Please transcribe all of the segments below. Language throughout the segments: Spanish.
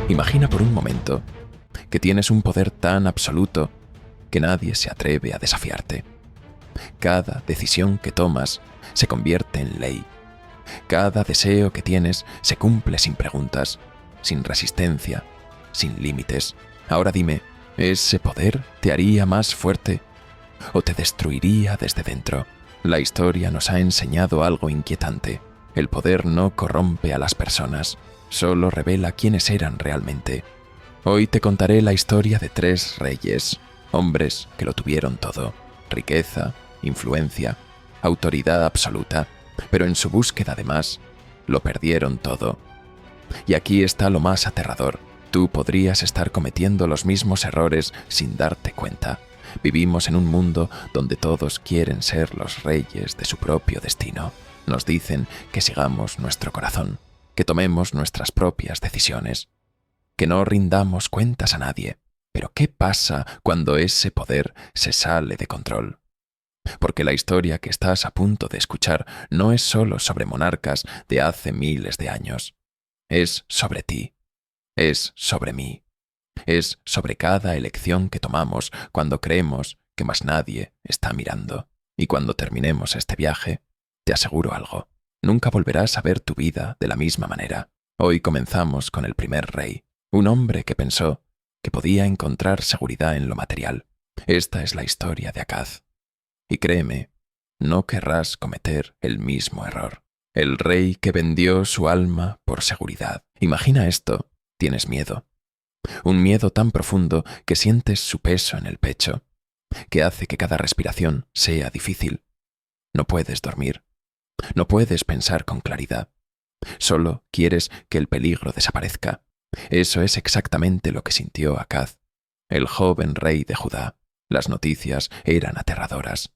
Imagina por un momento que tienes un poder tan absoluto que nadie se atreve a desafiarte. Cada decisión que tomas se convierte en ley. Cada deseo que tienes se cumple sin preguntas, sin resistencia, sin límites. Ahora dime, ¿ese poder te haría más fuerte o te destruiría desde dentro? La historia nos ha enseñado algo inquietante. El poder no corrompe a las personas, solo revela quiénes eran realmente. Hoy te contaré la historia de 3 reyes, hombres que lo tuvieron todo: riqueza, influencia, autoridad absoluta, pero en su búsqueda de más, lo perdieron todo. Y aquí está lo más aterrador: tú podrías estar cometiendo los mismos errores sin darte cuenta. Vivimos en un mundo donde todos quieren ser los reyes de su propio destino. Nos dicen que sigamos nuestro corazón, que tomemos nuestras propias decisiones, que no rindamos cuentas a nadie. Pero ¿qué pasa cuando ese poder se sale de control? Porque la historia que estás a punto de escuchar no es solo sobre monarcas de hace miles de años. Es sobre ti. Es sobre mí. Es sobre cada elección que tomamos cuando creemos que más nadie está mirando. Y cuando terminemos este viaje, te aseguro algo: nunca volverás a ver tu vida de la misma manera. Hoy comenzamos con el primer rey, un hombre que pensó que podía encontrar seguridad en lo material. Esta es la historia de Acaz. Y créeme, no querrás cometer el mismo error. El rey que vendió su alma por seguridad. Imagina esto: tienes miedo. Un miedo tan profundo que sientes su peso en el pecho, que hace que cada respiración sea difícil. No puedes dormir. No puedes pensar con claridad. Solo quieres que el peligro desaparezca. Eso es exactamente lo que sintió Acaz, el joven rey de Judá. Las noticias eran aterradoras.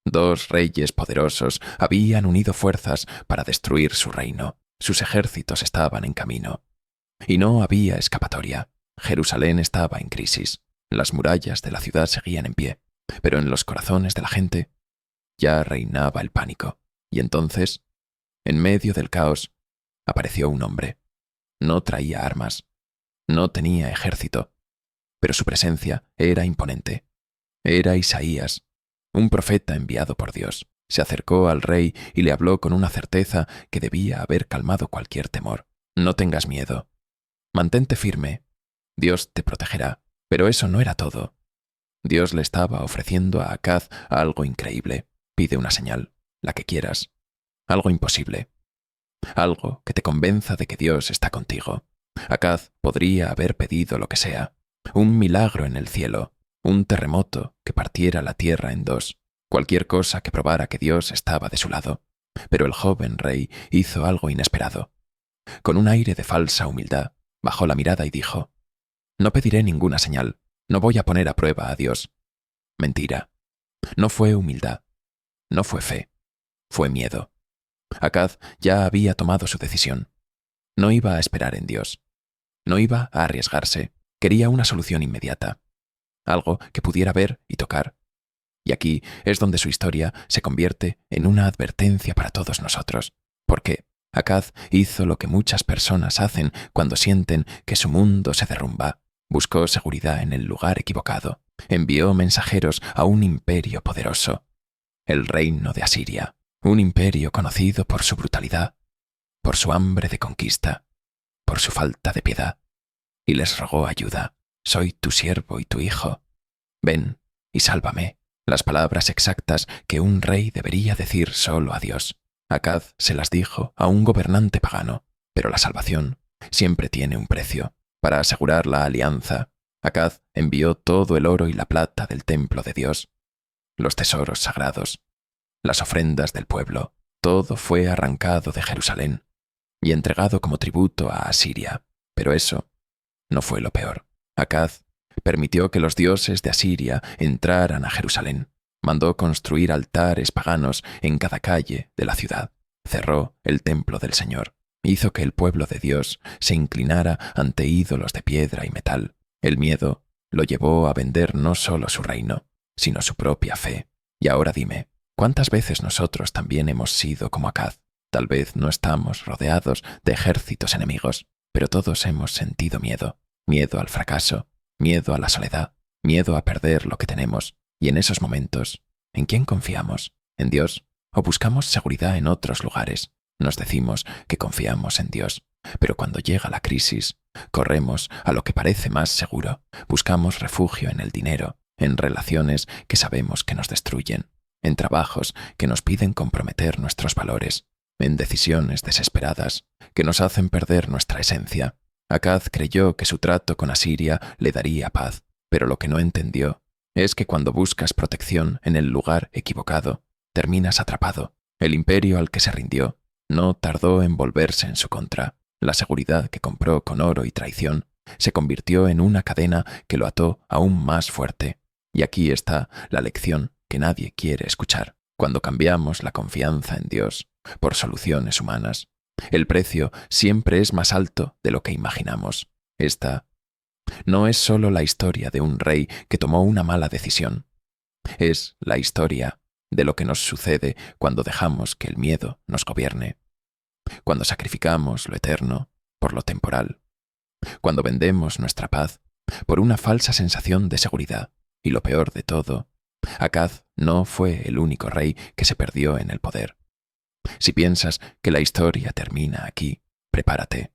2 reyes poderosos habían unido fuerzas para destruir su reino. Sus ejércitos estaban en camino. Y no había escapatoria. Jerusalén estaba en crisis. Las murallas de la ciudad seguían en pie, pero en los corazones de la gente ya reinaba el pánico. Y entonces, en medio del caos, apareció un hombre. No traía armas, no tenía ejército, pero su presencia era imponente. Era Isaías, un profeta enviado por Dios. Se acercó al rey y le habló con una certeza que debía haber calmado cualquier temor. No tengas miedo. Mantente firme. Dios te protegerá. Pero eso no era todo. Dios le estaba ofreciendo a Acaz algo increíble. Pide una señal, la que quieras. Algo imposible. Algo que te convenza de que Dios está contigo. Acaz podría haber pedido lo que sea. Un milagro en el cielo. Un terremoto que partiera la tierra en 2. Cualquier cosa que probara que Dios estaba de su lado. Pero el joven rey hizo algo inesperado. Con un aire de falsa humildad, bajó la mirada y dijo: «No pediré ninguna señal. No voy a poner a prueba a Dios». Mentira. No fue humildad. No fue fe. Fue miedo. Acaz ya había tomado su decisión. No iba a esperar en Dios. No iba a arriesgarse. Quería una solución inmediata. Algo que pudiera ver y tocar. Y aquí es donde su historia se convierte en una advertencia para todos nosotros. Porque Acaz hizo lo que muchas personas hacen cuando sienten que su mundo se derrumba. Buscó seguridad en el lugar equivocado. Envió mensajeros a un imperio poderoso, el reino de Asiria. Un imperio conocido por su brutalidad, por su hambre de conquista, por su falta de piedad. Y les rogó ayuda. «Soy tu siervo y tu hijo. Ven y sálvame». Las palabras exactas que un rey debería decir solo a Dios. Acaz se las dijo a un gobernante pagano, pero la salvación siempre tiene un precio. Para asegurar la alianza, Acaz envió todo el oro y la plata del templo de Dios, los tesoros sagrados, las ofrendas del pueblo. Todo fue arrancado de Jerusalén y entregado como tributo a Asiria. Pero eso no fue lo peor. Acaz permitió que los dioses de Asiria entraran a Jerusalén. Mandó construir altares paganos en cada calle de la ciudad. Cerró el templo del Señor. Hizo que el pueblo de Dios se inclinara ante ídolos de piedra y metal. El miedo lo llevó a vender no solo su reino, sino su propia fe. Y ahora dime, ¿cuántas veces nosotros también hemos sido como Acaz? Tal vez no estamos rodeados de ejércitos enemigos, pero todos hemos sentido miedo. Miedo al fracaso, miedo a la soledad, miedo a perder lo que tenemos. Y en esos momentos, ¿en quién confiamos? ¿En Dios? ¿O buscamos seguridad en otros lugares? Nos decimos que confiamos en Dios, pero cuando llega la crisis, corremos a lo que parece más seguro. Buscamos refugio en el dinero, en relaciones que sabemos que nos destruyen, en trabajos que nos piden comprometer nuestros valores, en decisiones desesperadas que nos hacen perder nuestra esencia. Acaz creyó que su trato con Asiria le daría paz, pero lo que no entendió es que cuando buscas protección en el lugar equivocado, terminas atrapado. El imperio al que se rindió no tardó en volverse en su contra. La seguridad que compró con oro y traición se convirtió en una cadena que lo ató aún más fuerte. Y aquí está la lección que nadie quiere escuchar. Cuando cambiamos la confianza en Dios por soluciones humanas, el precio siempre es más alto de lo que imaginamos. Esta no es solo la historia de un rey que tomó una mala decisión. Es la historia de lo que nos sucede cuando dejamos que el miedo nos gobierne, cuando sacrificamos lo eterno por lo temporal, cuando vendemos nuestra paz por una falsa sensación de seguridad. Y lo peor de todo, Acaz no fue el único rey que se perdió en el poder. Si piensas que la historia termina aquí, prepárate,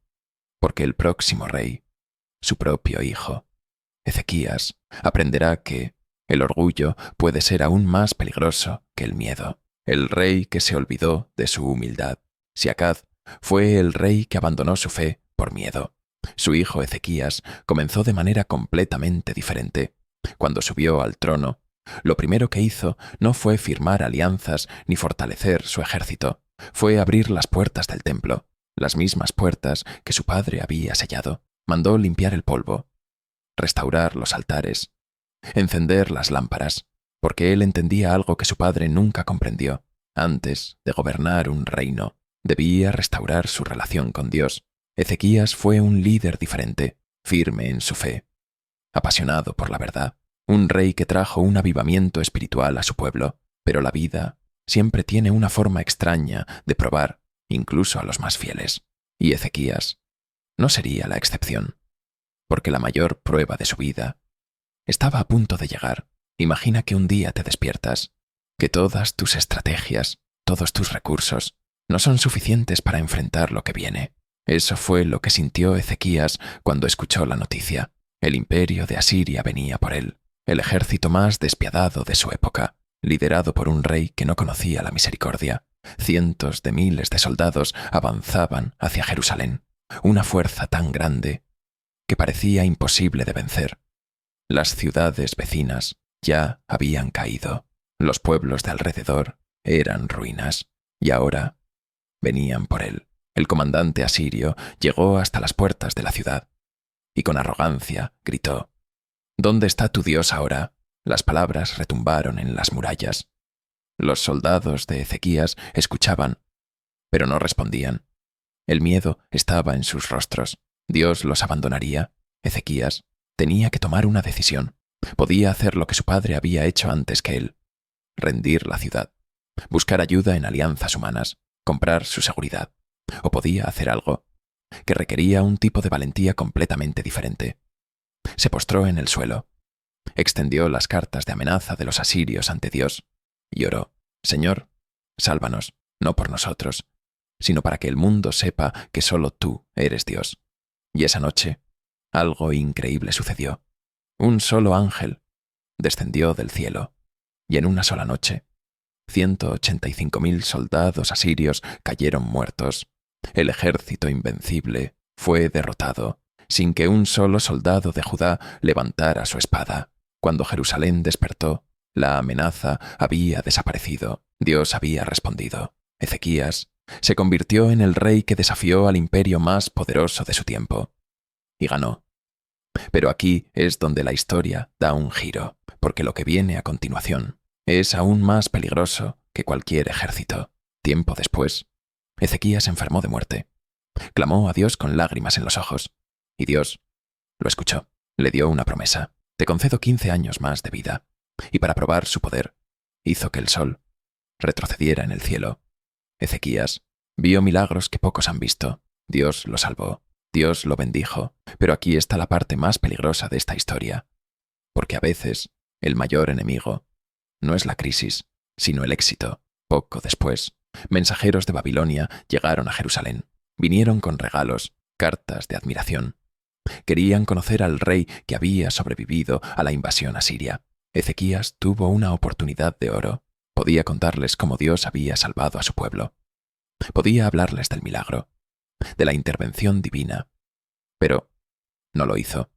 porque el próximo rey, su propio hijo, Ezequías, aprenderá que el orgullo puede ser aún más peligroso que el miedo. El rey que se olvidó de su humildad. Si Acaz fue el rey que abandonó su fe por miedo, su hijo Ezequías comenzó de manera completamente diferente. Cuando subió al trono, lo primero que hizo no fue firmar alianzas ni fortalecer su ejército, fue abrir las puertas del templo, las mismas puertas que su padre había sellado. Mandó limpiar el polvo, restaurar los altares, encender las lámparas, porque él entendía algo que su padre nunca comprendió. Antes de gobernar un reino, debía restaurar su relación con Dios. Ezequías fue un líder diferente, firme en su fe, apasionado por la verdad, un rey que trajo un avivamiento espiritual a su pueblo. Pero la vida siempre tiene una forma extraña de probar incluso a los más fieles, y Ezequías no sería la excepción, porque la mayor prueba de su vida estaba a punto de llegar. Imagina que un día te despiertas, que todas tus estrategias, todos tus recursos, no son suficientes para enfrentar lo que viene. Eso fue lo que sintió Ezequías cuando escuchó la noticia. El imperio de Asiria venía por él, el ejército más despiadado de su época, liderado por un rey que no conocía la misericordia. Cientos de miles de soldados avanzaban hacia Jerusalén, una fuerza tan grande que parecía imposible de vencer. Las ciudades vecinas ya habían caído, los pueblos de alrededor eran ruinas, y ahora venían por él. El comandante asirio llegó hasta las puertas de la ciudad y con arrogancia gritó: «¿Dónde está tu Dios ahora?». Las palabras retumbaron en las murallas. Los soldados de Ezequías escuchaban, pero no respondían. El miedo estaba en sus rostros. ¿Dios los abandonaría? Ezequías tenía que tomar una decisión. Podía hacer lo que su padre había hecho antes que él: rendir la ciudad, buscar ayuda en alianzas humanas, comprar su seguridad. O podía hacer algo que requería un tipo de valentía completamente diferente. Se postró en el suelo, extendió las cartas de amenaza de los asirios ante Dios y oró: «Señor, sálvanos, no por nosotros, sino para que el mundo sepa que solo tú eres Dios». Y esa noche, algo increíble sucedió. Un solo ángel descendió del cielo, y en una sola noche, 185.000 soldados asirios cayeron muertos. El ejército invencible fue derrotado, sin que un solo soldado de Judá levantara su espada. Cuando Jerusalén despertó, la amenaza había desaparecido. Dios había respondido. Ezequías se convirtió en el rey que desafió al imperio más poderoso de su tiempo. Y ganó. Pero aquí es donde la historia da un giro, porque lo que viene a continuación es aún más peligroso que cualquier ejército. Tiempo después, Ezequías enfermó de muerte. Clamó a Dios con lágrimas en los ojos, y Dios lo escuchó. Le dio una promesa: «Te concedo 15 años más de vida». Y para probar su poder, hizo que el sol retrocediera en el cielo. Ezequías vio milagros que pocos han visto. Dios lo salvó. Dios lo bendijo, pero aquí está la parte más peligrosa de esta historia, porque a veces el mayor enemigo no es la crisis, sino el éxito. Poco después, mensajeros de Babilonia llegaron a Jerusalén. Vinieron con regalos, cartas de admiración. Querían conocer al rey que había sobrevivido a la invasión asiria. Ezequías tuvo una oportunidad de oro. Podía contarles cómo Dios había salvado a su pueblo. Podía hablarles del milagro, de la intervención divina. Pero no lo hizo.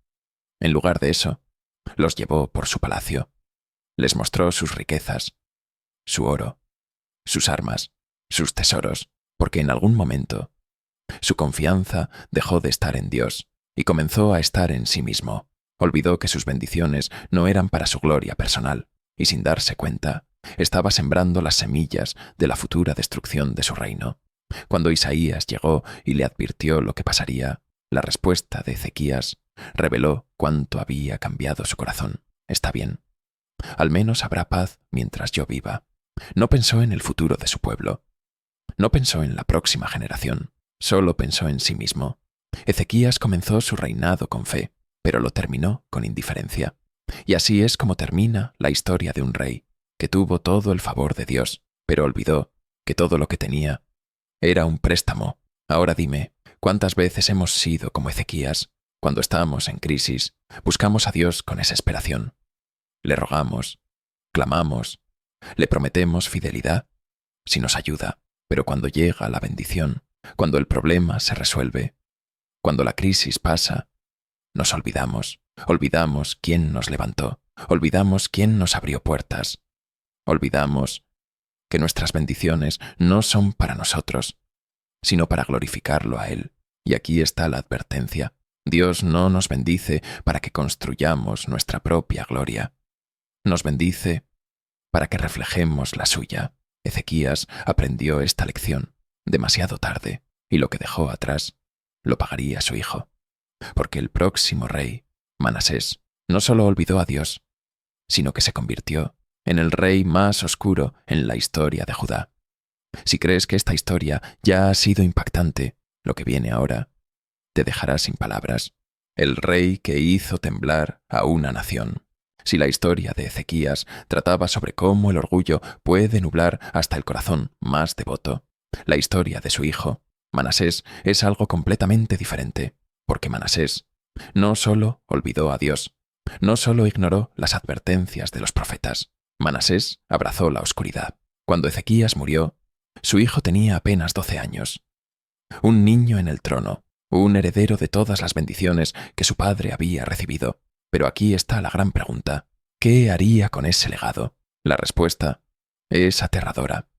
En lugar de eso, los llevó por su palacio. Les mostró sus riquezas, su oro, sus armas, sus tesoros, porque en algún momento su confianza dejó de estar en Dios y comenzó a estar en sí mismo. Olvidó que sus bendiciones no eran para su gloria personal y, sin darse cuenta, estaba sembrando las semillas de la futura destrucción de su reino. Cuando Isaías llegó y le advirtió lo que pasaría, la respuesta de Ezequías reveló cuánto había cambiado su corazón. Está bien. Al menos habrá paz mientras yo viva. No pensó en el futuro de su pueblo. No pensó en la próxima generación. Solo pensó en sí mismo. Ezequías comenzó su reinado con fe, pero lo terminó con indiferencia. Y así es como termina la historia de un rey que tuvo todo el favor de Dios, pero olvidó que todo lo que tenía era un préstamo. Ahora dime, ¿cuántas veces hemos sido como Ezequías? Cuando estamos en crisis, buscamos a Dios con desesperación. Le rogamos, clamamos, le prometemos fidelidad si nos ayuda, pero cuando llega la bendición, cuando el problema se resuelve, cuando la crisis pasa, nos olvidamos. Olvidamos quién nos levantó, olvidamos quién nos abrió puertas, olvidamos que nuestras bendiciones no son para nosotros, sino para glorificarlo a Él. Y aquí está la advertencia. Dios no nos bendice para que construyamos nuestra propia gloria. Nos bendice para que reflejemos la suya. Ezequías aprendió esta lección demasiado tarde, y lo que dejó atrás lo pagaría su hijo. Porque el próximo rey, Manasés, no solo olvidó a Dios, sino que se convirtió en el rey más oscuro en la historia de Judá. Si crees que esta historia ya ha sido impactante, lo que viene ahora te dejará sin palabras. El rey que hizo temblar a una nación. Si la historia de Ezequías trataba sobre cómo el orgullo puede nublar hasta el corazón más devoto, la historia de su hijo, Manasés, es algo completamente diferente, porque Manasés no solo olvidó a Dios, no solo ignoró las advertencias de los profetas. Manasés abrazó la oscuridad. Cuando Ezequías murió, su hijo tenía apenas 12 años. Un niño en el trono, un heredero de todas las bendiciones que su padre había recibido. Pero aquí está la gran pregunta. ¿Qué haría con ese legado? La respuesta es aterradora.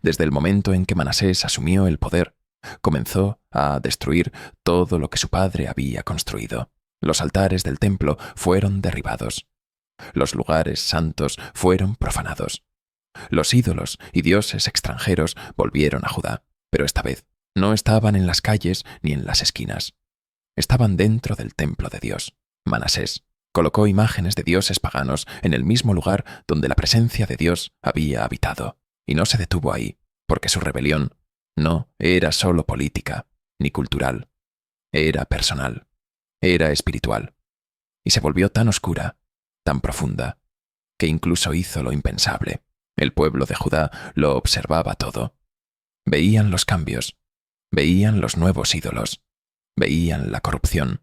Desde el momento en que Manasés asumió el poder, comenzó a destruir todo lo que su padre había construido. Los altares del templo fueron derribados. Los lugares santos fueron profanados. Los ídolos y dioses extranjeros volvieron a Judá, pero esta vez no estaban en las calles ni en las esquinas. Estaban dentro del templo de Dios. Manasés colocó imágenes de dioses paganos en el mismo lugar donde la presencia de Dios había habitado. Y no se detuvo ahí, porque su rebelión no era solo política ni cultural. Era personal, era espiritual. Y se volvió tan oscura, tan profunda, que incluso hizo lo impensable. El pueblo de Judá lo observaba todo. Veían los cambios, veían los nuevos ídolos, veían la corrupción,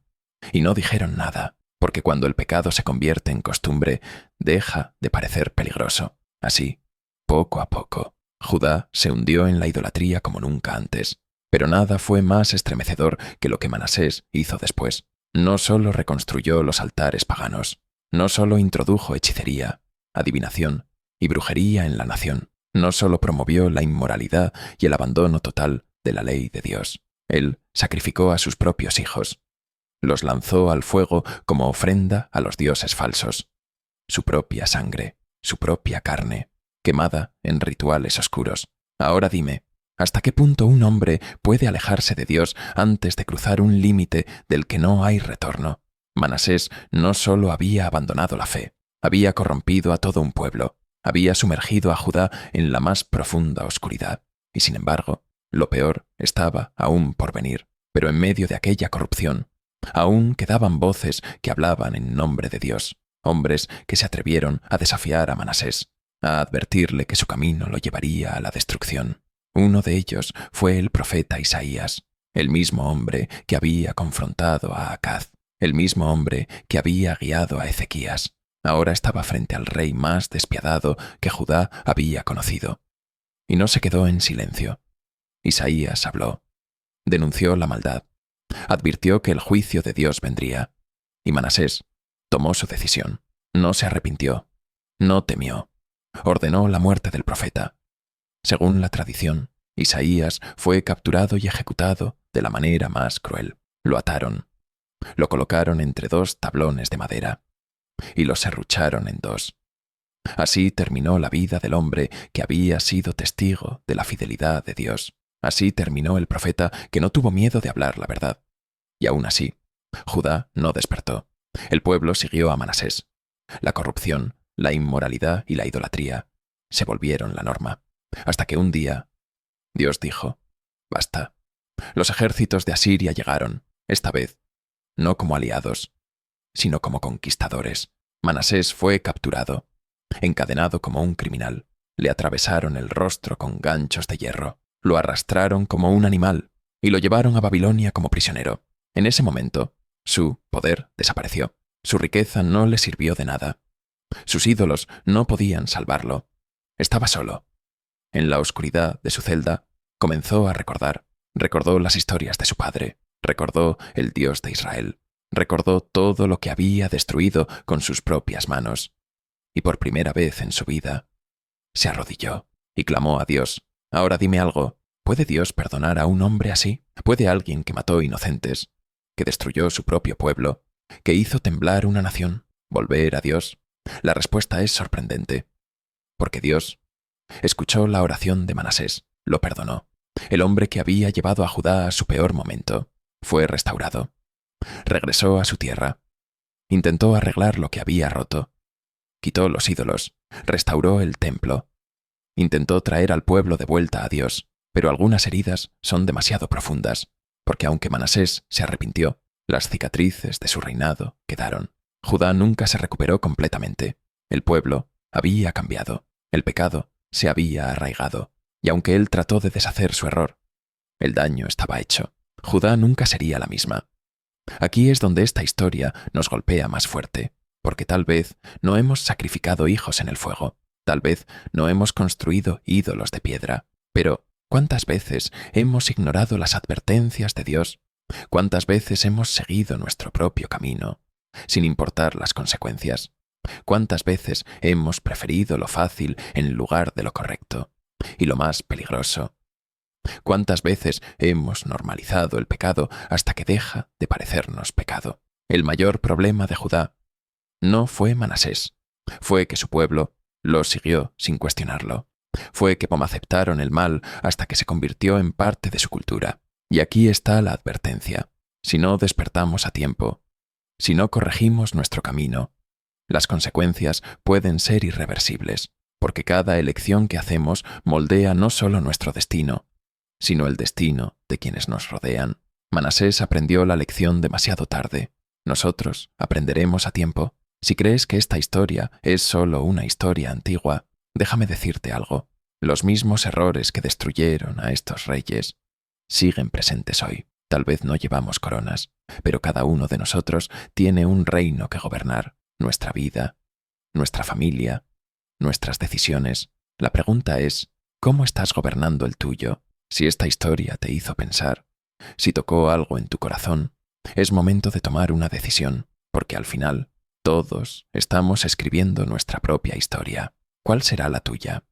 y no dijeron nada, porque cuando el pecado se convierte en costumbre, deja de parecer peligroso. Así, poco a poco, Judá se hundió en la idolatría como nunca antes. Pero nada fue más estremecedor que lo que Manasés hizo después. No solo reconstruyó los altares paganos, no solo introdujo hechicería, adivinación y brujería en la nación, no solo promovió la inmoralidad y el abandono total de la ley de Dios. Él sacrificó a sus propios hijos. Los lanzó al fuego como ofrenda a los dioses falsos. Su propia sangre, su propia carne, quemada en rituales oscuros. Ahora dime, ¿hasta qué punto un hombre puede alejarse de Dios antes de cruzar un límite del que no hay retorno? Manasés no solo había abandonado la fe, había corrompido a todo un pueblo, había sumergido a Judá en la más profunda oscuridad. Y sin embargo, lo peor estaba aún por venir. Pero en medio de aquella corrupción, aún quedaban voces que hablaban en nombre de Dios, hombres que se atrevieron a desafiar a Manasés, a advertirle que su camino lo llevaría a la destrucción. Uno de ellos fue el profeta Isaías, el mismo hombre que había confrontado a Acaz, el mismo hombre que había guiado a Ezequías. Ahora estaba frente al rey más despiadado que Judá había conocido. Y no se quedó en silencio. Isaías habló, denunció la maldad, advirtió que el juicio de Dios vendría, y Manasés tomó su decisión. No se arrepintió, no temió, ordenó la muerte del profeta. Según la tradición, Isaías fue capturado y ejecutado de la manera más cruel. Lo ataron, lo colocaron entre dos tablones de madera y lo serrucharon en dos. Así terminó la vida del hombre que había sido testigo de la fidelidad de Dios. Así terminó el profeta que no tuvo miedo de hablar la verdad. Y aún así, Judá no despertó. El pueblo siguió a Manasés. La corrupción, la inmoralidad y la idolatría se volvieron la norma. Hasta que un día, Dios dijo, «Basta». Los ejércitos de Asiria llegaron, esta vez, no como aliados, sino como conquistadores. Manasés fue capturado, encadenado como un criminal. Le atravesaron el rostro con ganchos de hierro, lo arrastraron como un animal y lo llevaron a Babilonia como prisionero. En ese momento, su poder desapareció. Su riqueza no le sirvió de nada. Sus ídolos no podían salvarlo. Estaba solo. En la oscuridad de su celda, comenzó a recordar. Recordó las historias de su padre. Recordó el Dios de Israel. Recordó todo lo que había destruido con sus propias manos. Y por primera vez en su vida, se arrodilló y clamó a Dios. «Ahora dime algo. ¿Puede Dios perdonar a un hombre así? ¿Puede alguien que mató inocentes, que destruyó su propio pueblo, que hizo temblar una nación, volver a Dios?» La respuesta es sorprendente. Porque Dios escuchó la oración de Manasés, lo perdonó. El hombre que había llevado a Judá a su peor momento fue restaurado. Regresó a su tierra. Intentó arreglar lo que había roto. Quitó los ídolos, restauró el templo. Intentó traer al pueblo de vuelta a Dios, pero algunas heridas son demasiado profundas, porque aunque Manasés se arrepintió, las cicatrices de su reinado quedaron. Judá nunca se recuperó completamente. El pueblo había cambiado, el pecado se había arraigado, y aunque él trató de deshacer su error, el daño estaba hecho. Judá nunca sería la misma. Aquí es donde esta historia nos golpea más fuerte, porque tal vez no hemos sacrificado hijos en el fuego, tal vez no hemos construido ídolos de piedra, pero ¿cuántas veces hemos ignorado las advertencias de Dios? ¿Cuántas veces hemos seguido nuestro propio camino, sin importar las consecuencias? ¿Cuántas veces hemos preferido lo fácil en lugar de lo correcto? Y lo más peligroso, ¿cuántas veces hemos normalizado el pecado hasta que deja de parecernos pecado? El mayor problema de Judá no fue Manasés, fue que su pueblo lo siguió sin cuestionarlo. Fue que aceptaron el mal hasta que se convirtió en parte de su cultura. Y aquí está la advertencia. Si no despertamos a tiempo, si no corregimos nuestro camino, las consecuencias pueden ser irreversibles, porque cada elección que hacemos moldea no solo nuestro destino, sino el destino de quienes nos rodean. Manasés aprendió la lección demasiado tarde. Nosotros aprenderemos a tiempo. Si crees que esta historia es solo una historia antigua, déjame decirte algo. Los mismos errores que destruyeron a estos reyes siguen presentes hoy. Tal vez no llevamos coronas, pero cada uno de nosotros tiene un reino que gobernar. Nuestra vida, nuestra familia, nuestras decisiones. La pregunta es, ¿cómo estás gobernando el tuyo? Si esta historia te hizo pensar, si tocó algo en tu corazón, es momento de tomar una decisión, porque al final, todos estamos escribiendo nuestra propia historia. ¿Cuál será la tuya?